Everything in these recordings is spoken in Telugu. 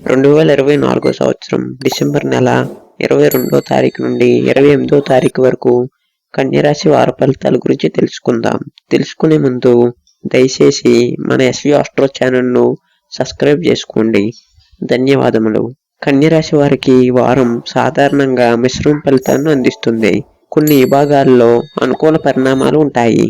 2024 సంవత్సరం డిసెంబర్ నెల 22వ తారీఖు నుండి 28వ తారీఖు వరకు కన్యరాశి వార ఫలితాల గురించి తెలుసుకుందాం. తెలుసుకునే ముందు దయచేసి మన ఎస్వి ఆస్ట్రో ఛానల్ను సబ్స్క్రైబ్ చేసుకోండి. ధన్యవాదములు. కన్యరాశి వారికి వారం సాధారణంగా మిశ్రమ ఫలితాలను అందిస్తుంది. కొన్ని విభాగాల్లో అనుకూల పరిణామాలు ఉంటాయి.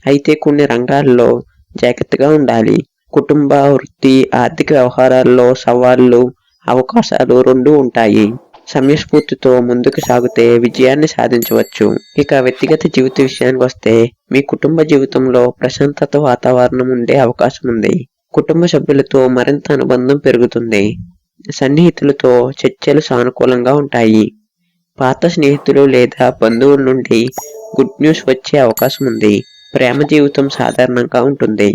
అయితే కొన్ని రంగాల్లో జాగ్రత్తగా ఉండాలి. కుటుంబ, వృత్తి, ఆర్థిక వ్యవహారాల్లో సవాళ్లు, అవకాశాలు రెండూ ఉంటాయి. సమయస్ఫూర్తితో ముందుకు సాగితే విజయాన్ని సాధించవచ్చు. ఇక వ్యక్తిగత జీవిత విషయానికి వస్తే మీ కుటుంబ జీవితంలో ప్రశాంతత వాతావరణం ఉండే అవకాశం ఉంది. కుటుంబ సభ్యులతో మరింత అనుబంధం పెరుగుతుంది. సన్నిహితులతో చర్చలు సానుకూలంగా ఉంటాయి. పాత స్నేహితులు లేదా బంధువుల నుండి గుడ్ న్యూస్ వచ్చే అవకాశం ఉంది. ప్రేమ జీవితం సాధారణంగా ఉంటుంది,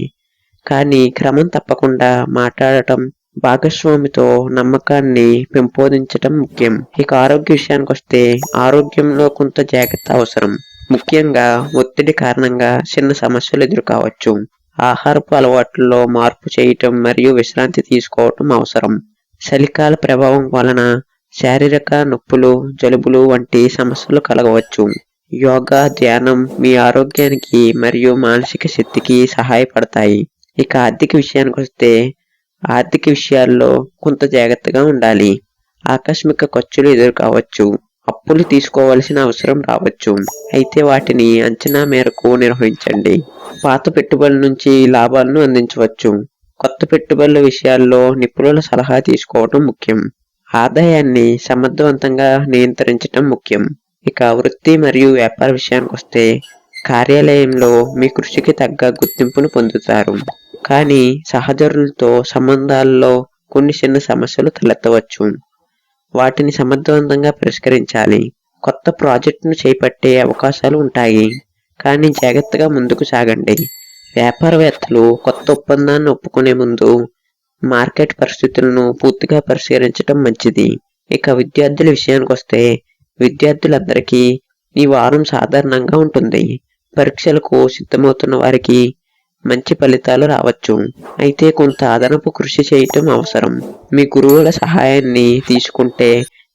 కానీ క్రమం తప్పకుండా మాట్లాడటం, భాగస్వామితో నమ్మకాన్ని పెంపొందించటం ముఖ్యం. ఇక ఆరోగ్య విషయానికి వస్తే ఆరోగ్యంలో కొంత జాగ్రత్త అవసరం. ముఖ్యంగా ఒత్తిడి కారణంగా చిన్న సమస్యలు ఎదుర్కోవచ్చు. ఆహారపు అలవాట్లలో మార్పు చేయటం మరియు విశ్రాంతి తీసుకోవటం అవసరం. చలికాల ప్రభావం వలన శారీరక నొప్పులు, జలుబులు వంటి సమస్యలు కలగవచ్చు. యోగా, ధ్యానం మీ ఆరోగ్యానికి మరియు మానసిక శక్తికి సహాయపడతాయి. ఇక ఆర్థిక విషయానికి వస్తే ఆర్థిక విషయాల్లో కొంత జాగ్రత్తగా ఉండాలి. ఆకస్మిక ఖర్చులు ఎదుర్కోవచ్చు. అప్పులు తీసుకోవాల్సిన అవసరం రావచ్చు. అయితే వాటిని అంచనా మేరకు నిర్వహించండి. పాత పెట్టుబడుల నుంచి లాభాలను అందించవచ్చు. కొత్త పెట్టుబడుల విషయాల్లో నిపుణుల సలహా తీసుకోవడం ముఖ్యం. ఆదాయాన్ని సమర్థవంతంగా నియంత్రించడం ముఖ్యం. ఇక వృత్తి మరియు వ్యాపార విషయానికి వస్తే కార్యాలయంలో మీ కృషికి తగ్గ గుర్తింపును పొందుతారు, కానీ సహచరులతో సంబంధాల్లో కొన్ని చిన్న సమస్యలు తలెత్తవచ్చు. వాటిని సమర్థవంతంగా పరిష్కరించాలి. కొత్త ప్రాజెక్టును చేపట్టే అవకాశాలు ఉంటాయి, కానీ జాగ్రత్తగా ముందుకు సాగండి. వ్యాపారవేత్తలు కొత్త ఒప్పందాన్ని ఒప్పుకునే ముందు మార్కెట్ పరిస్థితులను పూర్తిగా పరిశీలించడం మంచిది. ఇక విద్యార్థుల విషయానికి వస్తే విద్యార్థులందరికీ ఈ వారం సాధారణంగా ఉంటుంది. పరీక్షలకు సిద్ధమవుతున్న వారికి మంచి ఫలితాలు రావచ్చు, అయితే కొంత అదనపు కృషి చేయటం అవసరం. మీ గురువుల సహాయాన్ని తీసుకుంటే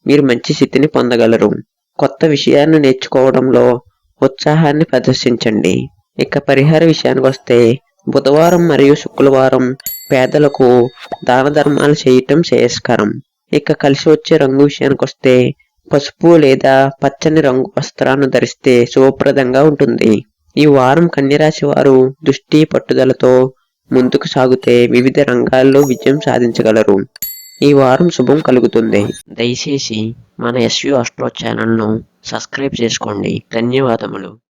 మీరు మంచి స్థితిని పొందగలరు. కొత్త విషయాన్ని నేర్చుకోవడంలో ఉత్సాహాన్ని ప్రదర్శించండి. ఇక పరిహార విషయానికి వస్తే బుధవారం మరియు శుక్రవారం పేదలకు దాన ధర్మాలు చేయటం శ్రేయస్కరం. ఇక కలిసి వచ్చే రంగు విషయానికి వస్తే పసుపు లేదా పచ్చని రంగు వస్త్రాన్ని ధరిస్తే శుభప్రదంగా ఉంటుంది. ఈ వారం కన్యరాశి వారు దృష్టి, పట్టుదలతో ముందుకు సాగితే వివిధ రంగాల్లో విజయం సాధించగలరు. ఈ వారం శుభం కలుగుతుంది. దయచేసి మన ఎస్వి ఆస్ట్రో ఛానల్ను సబ్స్క్రైబ్ చేసుకోండి. ధన్యవాదములు.